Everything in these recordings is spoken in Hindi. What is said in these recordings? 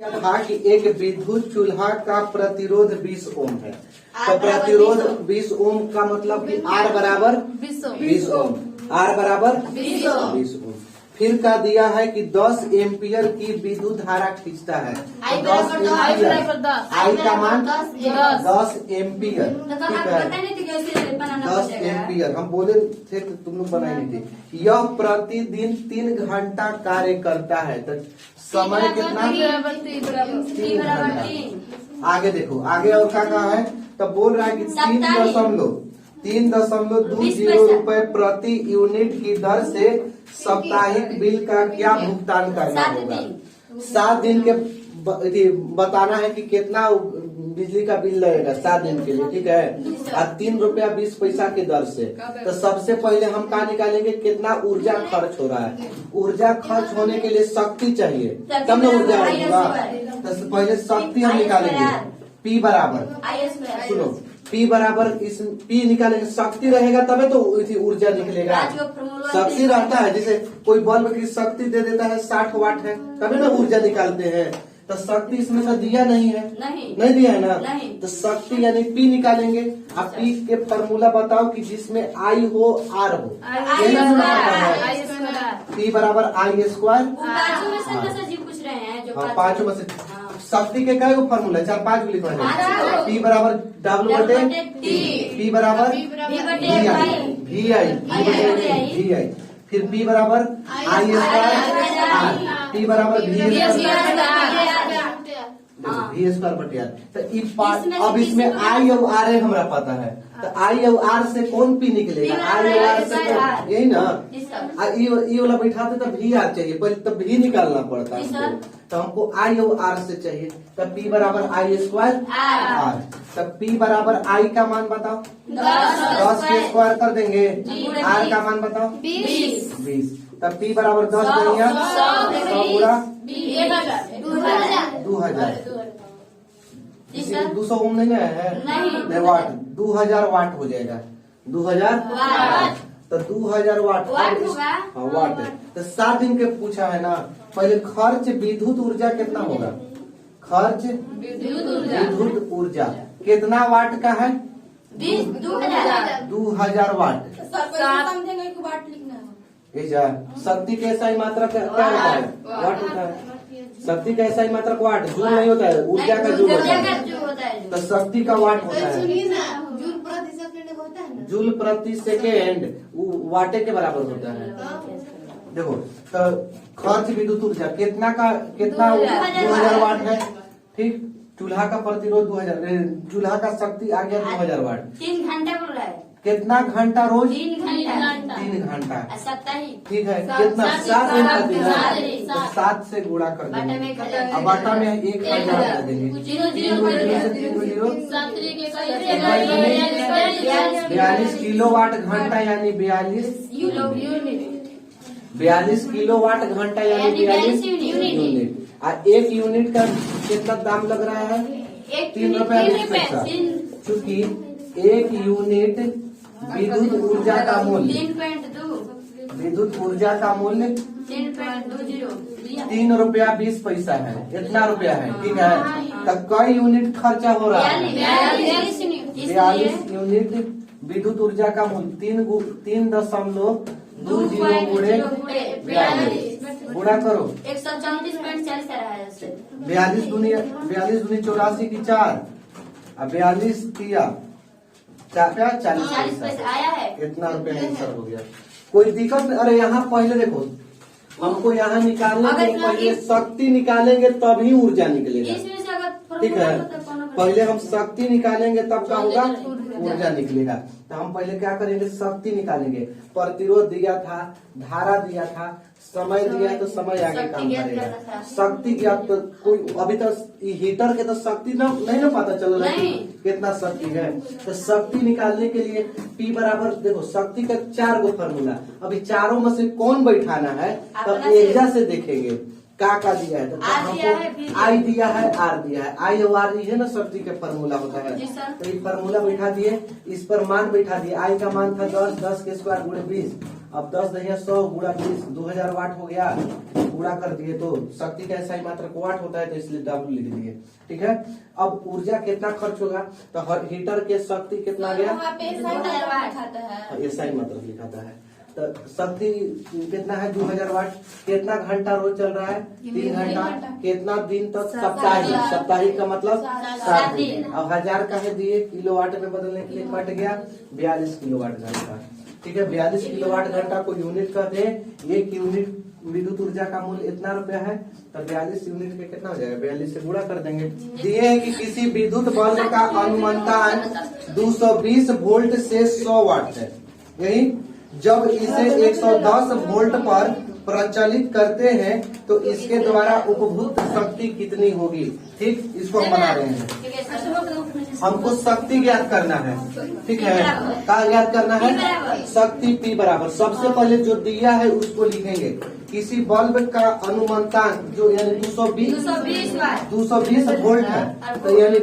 था कि एक विद्युत चूल्हा का प्रतिरोध 20 ओम है। तो प्रतिरोध 20 ओम का मतलब कि R बराबर 20 ओम, R बराबर 20 ओम। फिर का दिया है कि 10 एम्पियर की विद्युत धारा खींचता है। तो 10 एम्पियर, I का मान 10 एम्पियर, ठीक है। 10 एम्पियर हम बोले थे तो तुम लोग बनाए नहीं थे। यह प्रतिदिन 3 घंटा कार्य करता है। तो समय कितना? 3 घंटा। आगे देखो, आगे और क्या कहा है? तो बोल रहा है कि 3.20 रुपए प्रति यूनिट की दर से साप्ताहिक बिल का क्या भुगतान करना होगा। 7 दिन के बताना है कि कितना बिजली का बिल लगेगा 7 दिन के लिए, ठीक है। और 3 रुपया 20 पैसा की दर से। तो सबसे पहले हम क्या निकालेंगे? कितना ऊर्जा खर्च हो रहा है। ऊर्जा खर्च होने के लिए शक्ति चाहिए, तब ना ऊर्जा होगा। तो पहले शक्ति हम निकालेंगे। P बराबर, सुनो, P बराबर इस P निकालेंगे, शक्ति रहेगा तबे तो ऊर्जा निकलेगा। शक्ति रहता है, जैसे कोई बल्ब की शक्ति दे देता है 60 वाट है, तभी ना ऊर्जा निकालते हैं। तो शक्ति इसमें से दिया नहीं है, नहीं दिया है ना। तो शक्ति यानी P निकालेंगे। अब P के फॉर्मूला बताओ कि जिसमें I हो R हो। P बराबर I स्क्वायर। हाँ, पांचों में से शक्ति के क्या फॉर्मूला 4-5 लिखना है। P बराबर W बटे P बराबर VI, फिर P बराबर I स्क्वायर R, P बराबर V स्क्वायर बटे R। तो अब इसमें I और R हमारा पता है। तो I और R से कौन P निकलेगा? I और R से यही ना। ये वाला बैठाते तो V R चाहिए, पहले तो V निकालना पड़ता है। तो हमको I और R से चाहिए। तब P बराबर I स्क्वायर R। तब P बराबर I का मान बताओ, 10 के स्क्वायर कर देंगे। R का मान बताओ 20। तब P बराबर 10 देंगे, 100 पूरा 2000। 200 ओम नहीं है, नहीं वाट, 2000 वाट हो जाएगा। 2000 वाट, तो 2000 वाट वाट है। तो 7 दिन के पूछा है ना। पहले खर्च विद्युत ऊर्जा कितना होगा? खर्च विद्युत ऊर्जा कितना वाट का है? 2000 वाट। शक्ति के ऐसा ही मात्रा क्या होता है? वाट होता है। शक्ति का ऐसा ही मात्रा वाट, जूल नहीं होता है, ऊर्जा का जूल होता है। तो शक्ति का वाट होता है। जूल प्रति सेकेंड वाटे के बराबर होता है। देखो, तो खर्च विद्युत ऊर्जा कितना 2000 वाट है, ठीक। चूल्हा का प्रतिरोध 2000, चूल्हा का शक्ति आ गया 2000 वाट। 3 घंटा बोल रहा है। कितना घंटा रोज? 3 घंटा। ठीक है। कितना? 7 घंटा देना। 7 से गुणा कर देंगे। अब बाटा में 1000 कर देंगे। 42 किलोवाट घंटा यानी 42 किलोवाट घंटा यानी 42 यूनिट। और 1 यूनिट का कितना दाम लग रहा है? 3 रुपया 20 पैसा। चूँकि 1 यूनिट विद्युत ऊर्जा का मूल्य, विद्युत ऊर्जा का मूल्य 3 रुपया 20 पैसा है। इतना रुपया है, ठीक है। तो कई यूनिट खर्चा हो रहा है? 42 यूनिट विद्युत ऊर्जा का मूल्य 3.20 गुणे 42 गुणा करो। 42 दूनी 84 की 4, अब 42 किया 40 पैसा आया है। इतना रुपया आंसर हो गया। कोई दिक्कत नहीं। अरे यहाँ पहले देखो, हमको यहाँ निकालने के पहले शक्ति निकालेंगे तभी ऊर्जा निकलेगा, ठीक है। पहले हम शक्ति निकालेंगे तब क्या होगा? ऊर्जा निकलेगा। तो हम पहले क्या करेंगे? शक्ति निकालेंगे। प्रतिरोध दिया था, धारा दिया था, समय दिया है, तो समय आगे काम करेगा। शक्ति की आप तो कोई अभी तक हीटर के तो शक्ति नहीं ना पता चल रहा है कितना शक्ति है। तो शक्ति निकालने के लिए P बराबर, देखो शक्ति का 4 गो फॉर्मूला, अभी चारों में से कौन बैठाना है तब एजा से देखेंगे का दिया है। तो हमको I दिया है, R दिया है। I और R है ना शक्ति का फॉर्मूला होता है। तो ये फॉर्मूला बैठा दिए, इस पर मान बैठा दिए। I का मान था 10 के स्क्वायर गुणे 20 अब 10 दहिया 100 गुणा 20 2000 वाट हो गया। गुणा कर दिए तो शक्ति का ऐसा ही मात्रक वाट होता है, तो इसलिए W लिख दिए। ठीक है, अब ऊर्जा कितना खर्च होगा, तो हर हीटर के शक्ति कितना गया, ऐसा ही मात्रक लिखाता है। तो शक्ति कितना है 2000 वाट। कितना घंटा रोज चल रहा है, 3 घंटा। कितना दिन तक, साप्ताहिक। साप्ताहिक का मतलब 7 दिन। अब 1000 का है दिए, किलोवाट में बदलने के लिए कट गया 42 किलोवाट घंटा। ठीक है, 42 किलोवाट घंटा को यूनिट कहते हैं। 1 यूनिट विद्युत ऊर्जा का मूल्य इतना रुपया है, तो 42 यूनिट के कितना हो जाएगा, 42 से गुणा कर देंगे। दिए है कि किसी विद्युत बल्ब का अनुमंतान 220 वोल्ट से 100 वाट है। यही जब इसे 110 वोल्ट पर प्रचलित करते हैं तो इसके द्वारा उपभुक्त शक्ति कितनी होगी। ठीक, इसको हम बना रहे हैं। हमको शक्ति ज्ञात करना है। ठीक है, क्या ज्ञात करना है, शक्ति P बराबर। सबसे पहले जो दिया है उसको लिखेंगे। किसी बल्ब का अनुमंतान जो यानी 220 वोल्ट है, तो यानी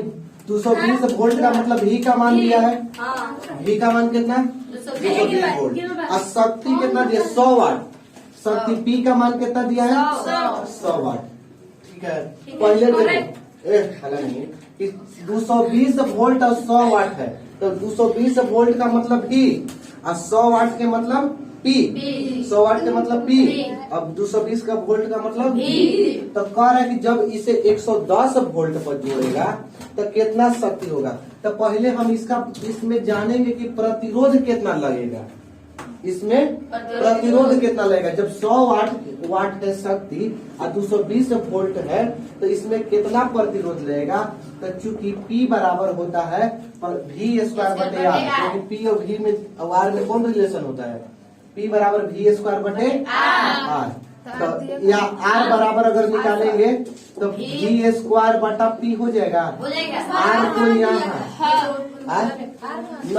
220 वोल्ट का मतलब V का मान दिया है। V का मान कितना, 220 वोल्ट। और शक्ति कितना दिया, 100 वाट। शक्ति P का मान कितना दिया है, 100 वाट। ठीक है, पहले नहीं कि 220 वोल्ट और 100 वाट है, तो 220 वोल्ट का मतलब V और 100 वाट के मतलब P। 100 वाट के मतलब P। अब 220 का वोल्ट का मतलब V। तो कह रहा है कि जब इसे 110 वोल्ट पर जोड़ेगा तो कितना शक्ति होगा। तो पहले हम इसमें जानेंगे कि प्रतिरोध कितना लगेगा। इसमें प्रतिरोध कितना लगेगा। जब 100 वाट है शक्ति और 220 वोल्ट है, तो इसमें कितना प्रतिरोध लगेगा। तो चूंकि P बराबर होता है V स्क्वायर बटे R, क्योंकि P और V में R में कौन रिलेशन होता है, P बराबर V स्क्वायर बटे R। तो या R बराबर अगर निकालेंगे तो V स्क्वायर बटा P हो जाएगा। R को यहाँ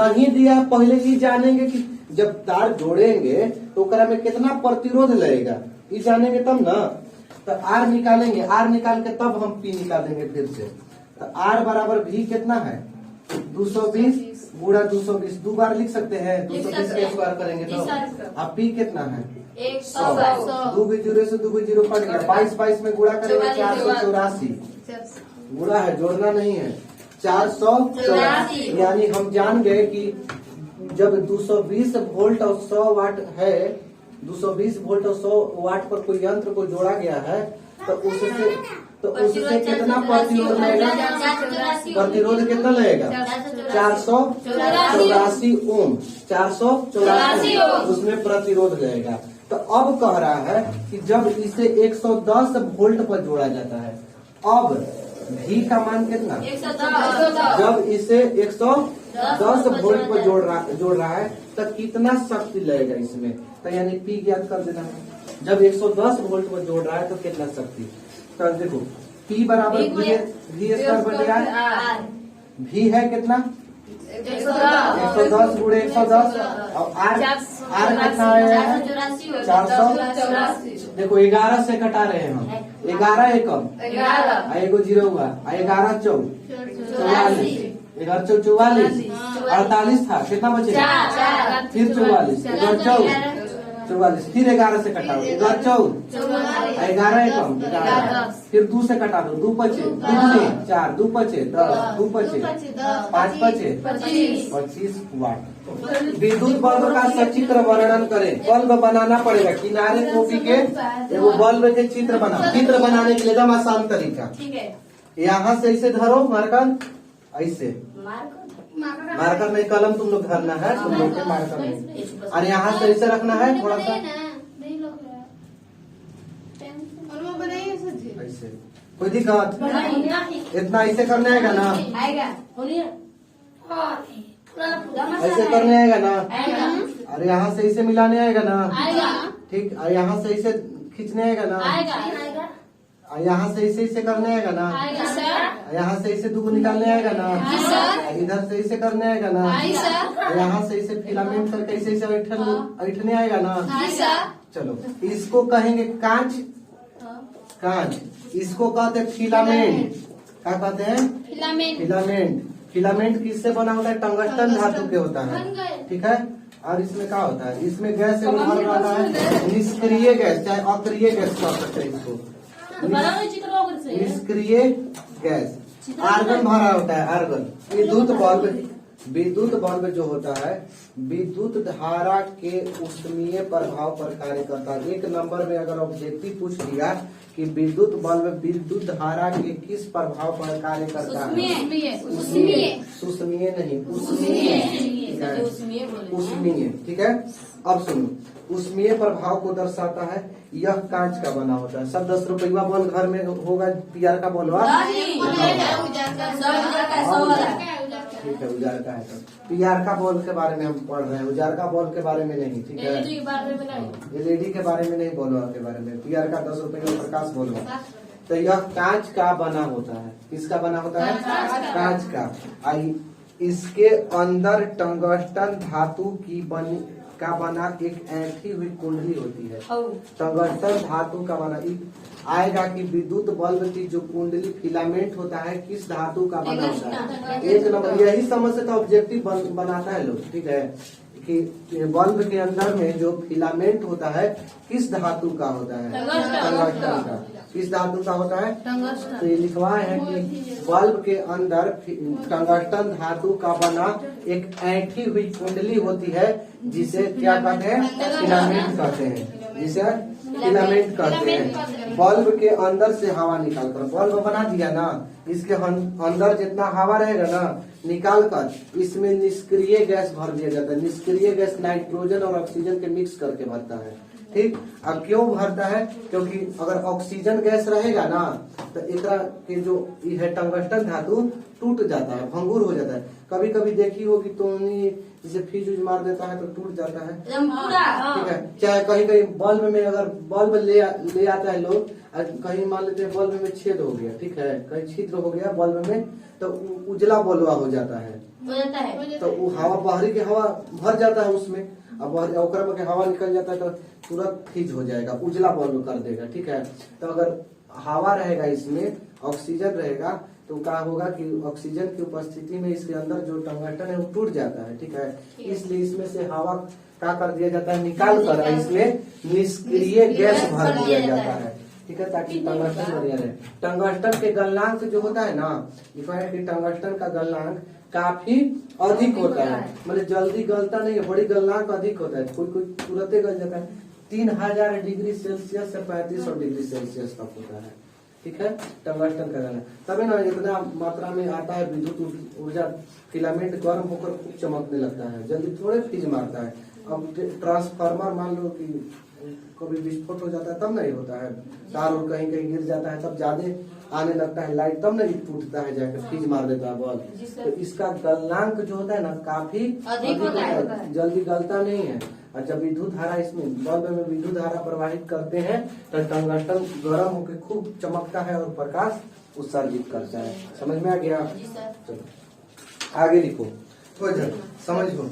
नहीं दिया, पहले ही जानेंगे कि जब तार जोड़ेंगे तो ओकरा में कितना प्रतिरोध लगेगा, ये जानेंगे तब ना। तो R निकालेंगे, R निकाल के तब हम P निकालेंगे फिर से। तो R बराबर V कितना है, 220 गुणा 220, 2 बार लिख सकते हैं। 220 के स्क्वायर करेंगे तो अब P कितना है, 100। 2 जीरो से 2 जीरो कट गया, 22 में गुणा करेंगे 484। गुणा है, जोड़ना नहीं है। 484 यानी हम जान गए कि जब 220 वोल्ट और 100 वाट है, 220 वोल्ट और 100 वाट पर कोई यंत्र को जोड़ा गया है, तो उससे कितना प्रतिरोध लगेगा, प्रतिरोध कितना लगेगा, 484 ओम। 484 उसमें प्रतिरोध लगेगा। तो अब कह रहा है कि जब इसे 110 वोल्ट पर जोड़ा जाता है, अब V का मान कितना, 110। जब इसे 110 वोल्ट पर जोड़ रहा है तो कितना शक्ति लगेगा इसमें, तो यानी P ज्ञात कर देना है। जब 110 वोल्ट पर जोड़ रहा है तो कितना शक्ति, तो देखो P बराबर V स्क्वायर बटे R। V है कितना, 110 गुणे 110। और R कितना है, 484। देखो 11 से कटा रहे हैं हम, 11 एकम, एगो जीरो हुआ, 11 चौक 44, 11 चौक 44, 48 था, कितना बचेगा, फिर 44, 44, फिर 11 से कटा दो, 11 चौक, 11 एकम 11, फिर 2 से कटा दो, 2 पचे 2 4, 2 पचे 10, 2 पचे 5 पचे 25 वाट। विद्युत बल्ब का सचित्र वर्णन करें। बल्ब बनाना पड़ेगा, किनारे कॉपी के एगो बल्ब के चित्र बनाओ। चित्र बनाने के लिए एकदम आसान तरीका, यहाँ से ऐसे धरो मार्कर, ऐसे मार्कर नहीं, कलम तुम लोग धरना है, तुम लोग के मार्कर नहीं, और यहाँ से ऐसे रखना है थोड़ा सा ऐसे। कोई दिक्कत, इतना ऐसे करने आएगा ना, ऐसे करने आएगा ना, और यहाँ से इसे मिलाने आएगा ना, ठीक, और यहाँ से इसे खींचने आएगा ना, और यहाँ से इसे करने आएगा ना, यहाँ से इसे 2 निकालने आएगा ना, इधर से इसे करने आएगा ना, यहाँ से इसे फिलामेंट करके इसे ऐठने आएगा ना। चलो इसको कहेंगे कांच, कांच इसको कहते हैं फिलामेंट। क्या कहते हैं, फिलामेंट। फिलामेंट किससे बना होता है, टंगस्टन धातु के होता है। ठीक है, और इसमें क्या होता है, इसमें गैस एगो भर रहा है निष्क्रिय गैस, चाहे अक्रिय गैस कह सकते हैं इसको, निष्क्रिय गैस। आर्गन भरा होता है, आर्गन। विद्युत बल्ब जो होता है विद्युत धारा के ऊष्मीय प्रभाव पर कार्य करता है। एक नंबर में अगर ऑब्जेक्टिव पूछ लिया कि विद्युत बल्ब विद्युत धारा के किस प्रभाव पर कार्य करता है, सुष्मीय नहीं, ऊष्मीय। ठीक है, अब सुनो, ऊष्मीय प्रभाव को दर्शाता है। यह कांच का बना होता है। सब 10 रुपया बॉल घर में होगा, पीआर का बॉल हुआ, ठीक है, उजार का है। तो पीआर का बॉल के बारे में हम पढ़ रहे हैं, उजार का बॉल के बारे में नहीं। ठीक है, एलईडी के बारे में नहीं, बोलो के बारे में। पीआर का 10 रुपये का प्रकाश बोलो। तो यह कांच का बना होता है। किसका बना होता है? कांच का। इसके अंदर टंगस्टन धातु की बना एक ऐंठी हुई कुंडली होती है। टंगस्टन धातु का बना आएगा कि विद्युत बल्ब की जो कुंडली फिलामेंट होता है किस धातु का बना होता है? एक नंबर। यही समझ से ऑब्जेक्टिव बनाता है लोग। ठीक है, कि बल्ब के अंदर में जो फिलामेंट होता है किस धातु का होता है? टंगस्टन का। किस धातु का होता है? तो ये लिखवाए है कि बल्ब के अंदर टंगस्टन धातु का बना एक ऐंठी हुई कुंडली होती है, जिसे क्या कहते हैं? फिलामेंट कहते हैं। जिसे फिलामेंट कहते हैं। बल्ब के अंदर से हवा निकाल कर, बल्ब बना दिया ना, इसके अंदर जितना हवा रहेगा ना, निकाल कर इसमें निष्क्रिय गैस भर दिया जाता है। निष्क्रिय गैस नाइट्रोजन और ऑक्सीजन के मिक्स करके भरता है। ठीक, अब क्यों भरता है? क्योंकि अगर ऑक्सीजन गैस रहेगा ना तो एकरा के जो है टंगस्टन धातु टूट जाता है, भंगुर हो जाता है। कभी कभी देखी होगी तो जिसे फ्यूज मार देता है तो टूट जाता है। ठीक है, चाहे कहीं कहीं बल्ब में अगर बल्ब ले आता है लोग, कहीं मान लेते हैं बल्ब में छेद हो गया, ठीक है, कहीं छिद्र हो गया बल्ब में, तो उजला बल्बा हो जाता है। तो वो हवा बाहरी की हवा भर जाता है उसमें, अब ओकरा में हवा निकल जाता है तो तुरंत फ्रीज हो जाएगा, उजला बल्ब कर देगा। ठीक है, तो अगर हवा रहेगा इसमें, ऑक्सीजन रहेगा, तो क्या होगा कि ऑक्सीजन की उपस्थिति में इसके अंदर जो टंगस्टन है वो टूट जाता है। ठीक है, इसलिए इसमें से हवा क्या कर दिया जाता है? निकाल कर इसमें निष्क्रिय गैस भर दिया जाता है। ठीक है, ताकि टंगस्टन बढ़िया रहे। टंगस्टन के गलनांक जो होता है ना, है कि टंगस्टन का गलनांक काफी अधिक होता है, मतलब जल्दी गलता नहीं है, बड़ी गलनांक अधिक होता है। कोई तुरंत गल जाता है। 3000 डिग्री सेल्सियस से 3500 डिग्री सेल्सियस तक होता है। ठीक है, टंगस्टन का गलनांक, तभी ना इतना मात्रा में आता है विद्युत ऊर्जा, फिलामेंट गर्म होकर खूब चमकने लगता है, जल्दी थोड़े फ्रीज मारता है। अब ट्रांसफार्मर मान लो कि कभी विस्फोट हो जाता है तब नहीं होता है, तार और कहीं कहीं गिर जाता है तब ज्यादा आने लगता है लाइट, तब नहीं टूटता है, जाकर फ्रीज मार देता है बल्ब। तो इसका गलनांक जो होता है ना काफी अधिक होता है, जल्दी गलता नहीं है। और जब विद्युत धारा इसमें बल्ब में विद्युत धारा प्रवाहित करते हैं तो टंगस्टन गर्म होकर खूब चमकता है और प्रकाश उत्सर्जित करता है। समझ में आ गया? चलो आगे लिखो, समझो।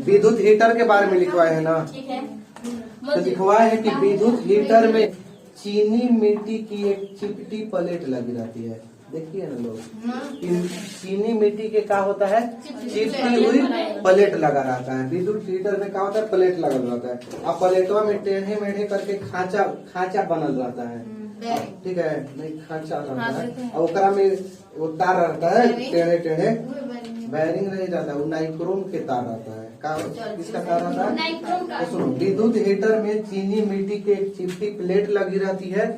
विद्युत हीटर के बारे में लिखवाए है ना, तो लिखवाए है कि विद्युत हीटर में चीनी मिट्टी की एक चिपटी प्लेट लगी रहती है। देखिए ना लोग, चीनी मिट्टी के क्या होता है? चिपटी हुई प्लेट लगा रहता है। विद्युत हीटर में क्या होता है? प्लेट लगा रहता है। अब प्लेटवा में टेढ़े मेढ़े करके खांचा बनल रहता है। ठीक है, नहीं खांचा रहता है, और ओकरा में वो तार रहता है टेढ़े टेढ़े, बैरिंग नहीं रहता, वो नाइक्रोम के तार रहता है। किसका तार रहता है? तो सुनो, विद्युत हीटर में चीनी मिट्टी के एक चिपटी प्लेट लगी रहती है,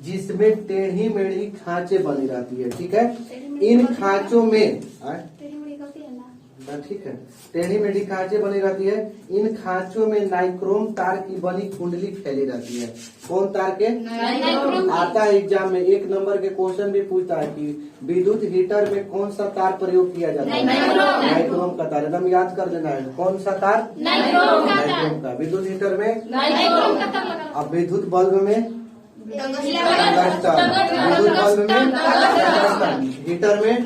जिसमें टेढ़ी मेढ़ी खांचे बनी रहती है। ठीक है, इन खांचों में ठीक है, टेढ़ी मेढ़ी खांचे बनी रहती है। इन खांचों में नाइक्रोम तार की बनी कुंडली फैली रहती है। कौन तार के? आता है एग्जाम में, 1 नंबर के क्वेश्चन भी पूछता है कि विद्युत हीटर में कौन सा तार प्रयोग किया जाता है? नाइक्रोम का तार। एकदम याद कर लेना है, कौन सा तार? नाइक्रोम का। विद्युत हीटर में, अब विद्युत बल्ब में विद्युत बल्ब में, हीटर में।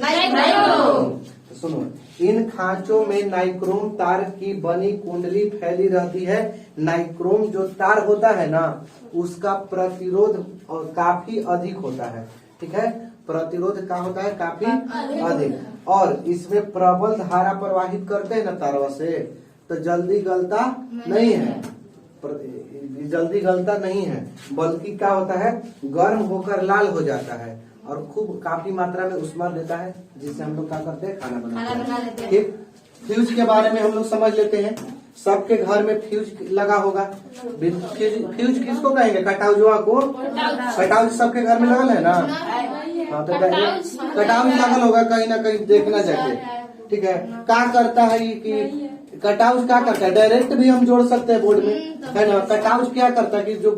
सुनो, इन खांचों में नाइक्रोम तार की बनी कुंडली फैली रहती है। नाइक्रोम जो तार होता है ना, उसका प्रतिरोध काफी अधिक होता है। ठीक है, प्रतिरोध क्या होता है? काफी अधिक। और इसमें प्रबल धारा प्रवाहित करते हैं ना तारवा से, तो जल्दी गलता नहीं है, जल्दी गलता नहीं है, बल्कि क्या होता है, गर्म होकर लाल हो जाता है और खूब काफी मात्रा में ऊष्मा देता है, जिससे हम लोग क्या करते हैं, खाना बनाते हैं। ठीक, फ्यूज के बारे में हम लोग समझ लेते हैं। सबके घर में फ्यूज लगा होगा। फ्यूज किसको कहेंगे, कटाउजुआ को। कटाउज सबके घर में लगल है ना। हाँ, तो कटाउज लगल होगा कहीं ना कहीं, देखना चाहिए। ठीक है, क्या करता है कि कटाउज क्या करता है, डायरेक्ट भी हम जोड़ सकते हैं बोर्ड में, है ना। कटाउज क्या करता है कि जो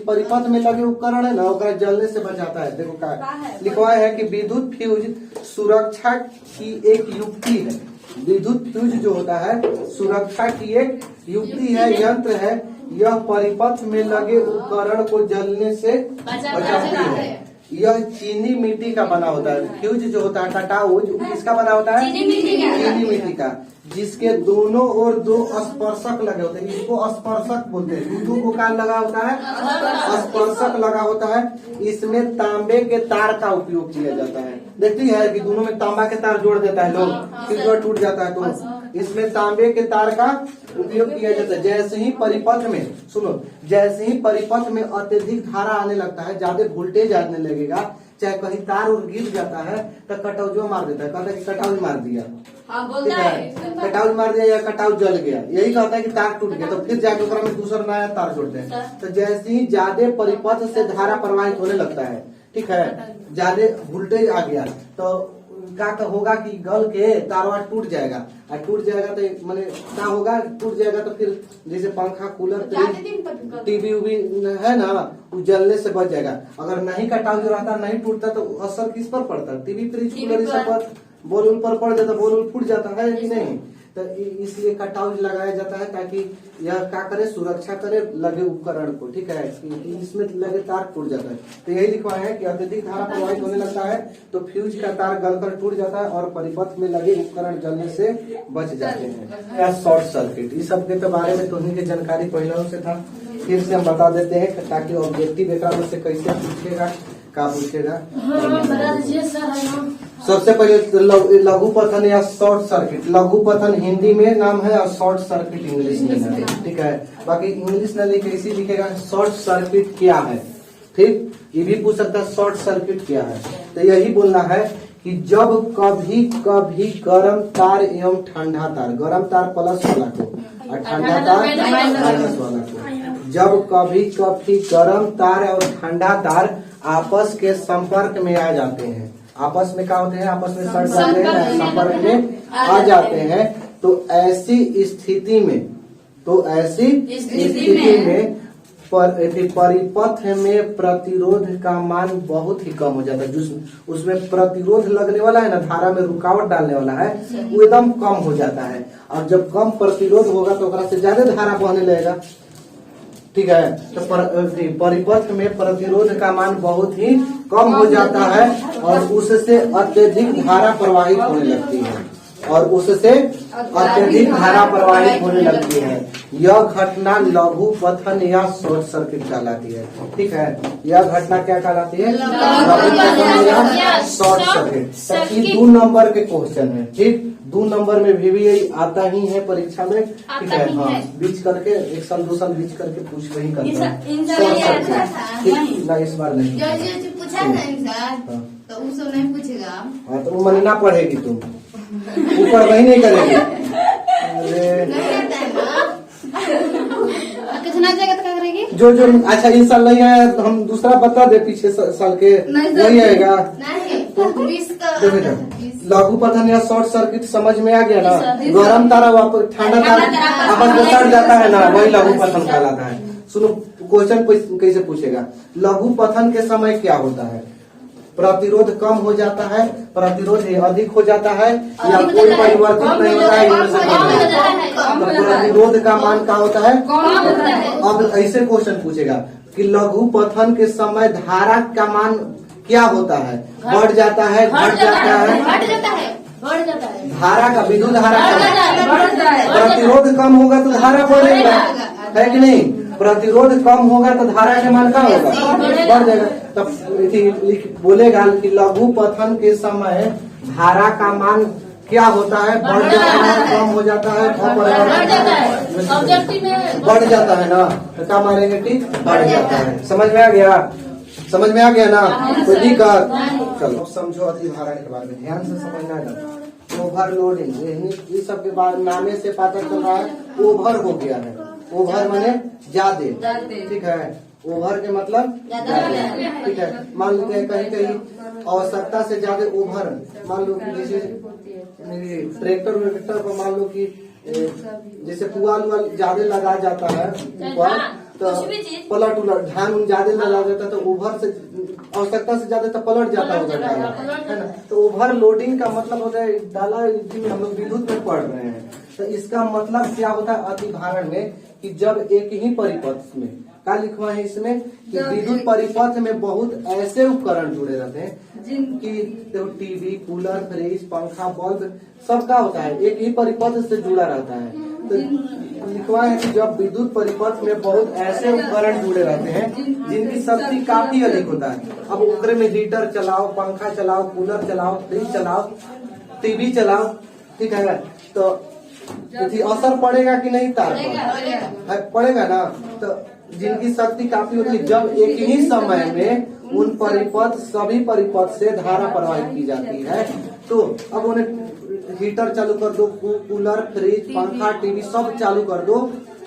परिपथ में लगे उपकरण है ना, उसका जलने से बचाता है। देखो क्या लिखवा है कि विद्युत फ्यूज सुरक्षा की एक युक्ति है। विद्युत फ्यूज जो होता है सुरक्षा की एक युक्ति है, यंत्र है। यह परिपथ में लगे उपकरण को जलने से बचाती है। यह चीनी मिट्टी का बना होता है। फ्यूज जो होता है कटाउज किसका बना होता है, चीनी मिट्टी का, जिसके दोनों ओर दो स्पर्शक लगे होते हैं। इसको स्पर्शक बोलते हैं। को क्या लगा होता है, स्पर्शक लगा होता है। इसमें तांबे के तार का उपयोग किया जाता है। देखती है कि दोनों में तांबा के तार जोड़ देता है लोग, फिर जो टूट जाता है, तो इसमें तांबे के तार का उपयोग किया जाता है। जैसे ही परिपथ में, सुनो, जैसे ही परिपथ में अत्यधिक धारा आने लगता है, ज्यादा वोल्टेज आने लगेगा, चाहे कहीं तार और गिर जाता है, तो कटाउजो मार देता है। कहता है कि कटाउज मार दिया, बोलता है कटाउज मार दिया या कटाउज जल गया, यही कहता है कि तार टूट गया। तो फिर जाके ऊपर में दूसरा नया तार जोड़ते हैं। तो जैसे ही ज्यादा परिपथ से धारा प्रवाहित होने लगता है, ठीक है, ज्यादा वोल्टेज आ गया, तो क्या होगा कि गल के तारवा टूट जाएगा। और टूट जाएगा तो मैंने क्या होगा, टूट जाएगा तो फिर जैसे पंखा, कूलर, टीवी उवी है ना, वो जलने से बच जाएगा। अगर नहीं कटाव जो रहता, नहीं टूटता, तो असर किस पर पड़ता, टीवी, फ्रिज, कूलर सब पर, बॉल पर पड़ जाता, बॉल फूट जाता है कि नहीं। तो इसलिए कटाउज लगाया जाता है ताकि यह क्या करे, सुरक्षा करे लगे उपकरण को। ठीक है, इसमें लगे तार टूट जाता है। तो यही लिखवा है कि अत्यधिक धारा प्रवाहित होने लगता है तो फ्यूज का तार गलकर टूट जाता है और परिपथ में लगे उपकरण जलने से बच जाते हैं। या शॉर्ट सर्किट, इस सब के तो बारे में तुम्हें की जानकारी पहले से था, फिर से हम बता देते हैं ताकि ऑब्जेक्टिव एग्जाम से कैसे पूछेगा, क्या पूछेगा। सबसे पहले लघु पथन या शॉर्ट सर्किट। लघु पथन हिंदी में नाम है और शॉर्ट सर्किट इंग्लिश में नाम है। ठीक है, बाकी इंग्लिश में कैसे लिखेगा, शॉर्ट सर्किट क्या है। ठीक, ये भी पूछ सकता है शॉर्ट सर्किट क्या है। तो यही बोलना है कि जब कभी कभी गर्म तार एवं ठंडा तार, गर्म तार प्लस वाला को और ठंडा तार माइनस वाला को, जब कभी कभी गर्म तार और ठंडा तार आपस के संपर्क में आ जाते हैं, आपस में क्या होते हैं, आपस में सट जाते हैं, संपर्क में आ जाते हैं, तो ऐसी स्थिति में परिपथ में प्रतिरोध का मान बहुत ही कम हो जाता है। जो उसमें प्रतिरोध लगने वाला है ना, धारा में रुकावट डालने वाला है, वो एकदम कम हो जाता है। और जब कम प्रतिरोध होगा तो उससे ज्यादा धारा बहने लगेगा। ठीक है, तो परिपथ में प्रतिरोध का मान बहुत ही कम हो जाता है और उससे अत्यधिक धारा प्रवाहित होने लगती है, यह घटना लघु पथन या शॉर्ट सर्किट कहलाती है। ठीक है, यह घटना क्या कहलाती है, लघु पथन या शॉर्ट सर्किट। 2 नंबर के क्वेश्चन है। ठीक, 2 नंबर में भी यही आता ही है परीक्षा में। ठीक है, हाँ, बीच करके 1 साल 2 साल बीच करके पूछ वही करता है। ना इस बार नहीं पूछा तो उसको नहीं पूछेगा। हाँ, तो वो महीना पढ़ेगी तुम, ऊपर वही नहीं करेगी। कितना जगह तक करेगी, जो अच्छा इस साल नहीं आया तो हम दूसरा बता दे, पीछे साल के नहीं आएगा। लघु पथन या शॉर्ट सर्किट समझ में आ गया ना। गर्म तारा वापस ठंडा तारा आपस में सट जाता है ना, वही लघु पथन कहलाता है। सुनो, क्वेश्चन कैसे पूछेगा, लघु पथन के समय क्या होता है, प्रतिरोध कम हो जाता है, प्रतिरोध अधिक हो जाता है, या कोई परिवर्तित नहीं होता है। प्रतिरोध का मान क्या होता है। अब ऐसे क्वेश्चन पूछेगा कि लघु पथन के समय धारा का मान क्या होता है, बढ़ जाता है, घट जाता है, धारा का, विद्युत धारा का। प्रतिरोध कम होगा तो धारा बढ़ेगा, है कि नहीं। प्रतिरोध कम होगा तो धारा के मान क्या होगा, बढ़ जाएगा। तब बोलेगा कि लघु पथन के समय धारा का मान क्या होता है, बढ़ जाता है, कम हो जाता है, ऑब्जेक्टिव में बढ़ जाता है ना, तो क्या मारेंगे टी, बढ़ जाता है। समझ में आ गया, समझ में आ गया ना, कोई दिक्कत? चलो समझो अति भारण के बारे में ध्यान से समझना है। ओवरलोडिंग, ये सब के बाद नामे से पता चल रहा है ओवर हो गया है। ओवर माने ज्यादा, ठीक है। ओवर के मतलब ज्यादा, ठीक है। मान लेते हैं कहीं कहीं आवश्यकता से ज्यादा ओवर, मान लो कि जैसे ट्रैक्टर को मान लो कि जैसे पुआल उवाल ज्यादा लगा जाता है ऊपर, तो पलट उलट धान उन ज्यादा लगा जाता है, तो ओवर से आवश्यकता से ज्यादा तो पलट जाता है ना। तो ओवरलोडिंग का मतलब होता है डाला, हम लोग विद्युत में पढ़ रहे हैं, तो इसका मतलब क्या होता है अति भारण में, कि जब एक ही परिपथ में, क्या लिखवा है इसमें, कि विद्युत परिपथ में बहुत ऐसे उपकरण जुड़े रहते हैं जिनकी देखो टीवी, कूलर, फ्रिज, पंखा, बल्ब सब का होता है एक ही परिपथ से जुड़ा रहता है। तो लिखवा है कि जब विद्युत परिपथ में बहुत ऐसे उपकरण जुड़े रहते हैं जिनकी शक्ति काफी अधिक होता है। अब उकरे में हीटर चलाओ, पंखा चलाओ, कूलर चलाओ, फ्रिज चलाओ, टीवी चलाओ, ठीक है, तो असर पड़ेगा कि नहीं तार पर? पड़ेगा ना। तो जिनकी शक्ति काफी होती है, जब एक ही समय में उन परिपथ सभी परिपथ से धारा प्रवाहित की जाती है, तो अब उन्हें हीटर चालू कर दो, कूलर, फ्रिज, पंखा, टीवी सब चालू कर दो,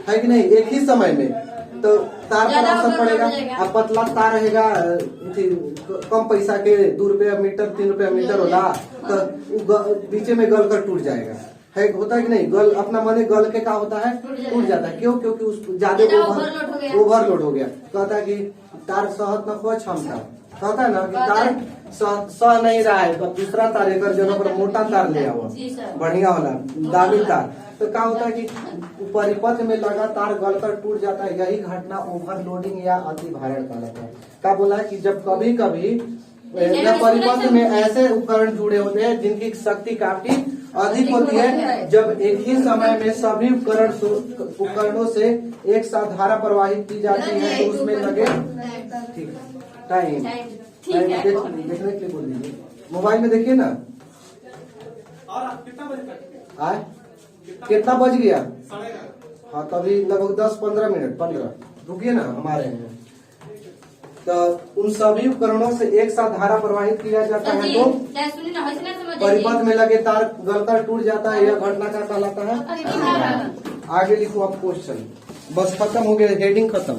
है कि नहीं, एक ही समय में, तो तार पर असर पड़ेगा। अब पतला तार रहेगा, कम पैसा के 2 रुपया मीटर 3 रुपया मीटर होला, तो बीचे में गल कर टूट जाएगा, है होता है कि नहीं। गल अपना माने गल के क्या होता है, टूट जाता है। क्यों? क्योंकि उस ज्यादा ओवरलोड हो गया। कहता है कि तार सहत न कोई क्षमता, कहता है ना कि तार सह नहीं रहा है, तो दूसरा तार एक जगह पर मोटा तार ले आओ, बढ़िया वाला दाबी तार। तो क्या होता है कि परिपथ में लगातार गलकर टूट जाता है। यही घटना ओवरलोडिंग या अति भारण कहलाता है। क्या बोला है कि जब कभी कभी परिपथ में ऐसे उपकरण जुड़े होते हैं जिनकी शक्ति काफी अधिक होती है, जब एक ही समय में सभी उपकरणों से एक साथ धारा प्रवाहित की जाती है, तो उसमें लगे ठीक टाइम देखने के लिए बोल दीजिए। मोबाइल में देखिए ना, आए कितना बज गया? हाँ, तभी लगभग 10-15 मिनट 15 रुकिए ना, हमारे हैं। तो उन सभी उपकरणों से एक साथ धारा प्रवाहित किया जाता है, तो परिपथ में लगे तार गलकर टूट जाता है। यह घटना का कहलाता है। आगे लिखो आप क्वेश्चन, बस खत्म हो गया, हेडिंग खत्म।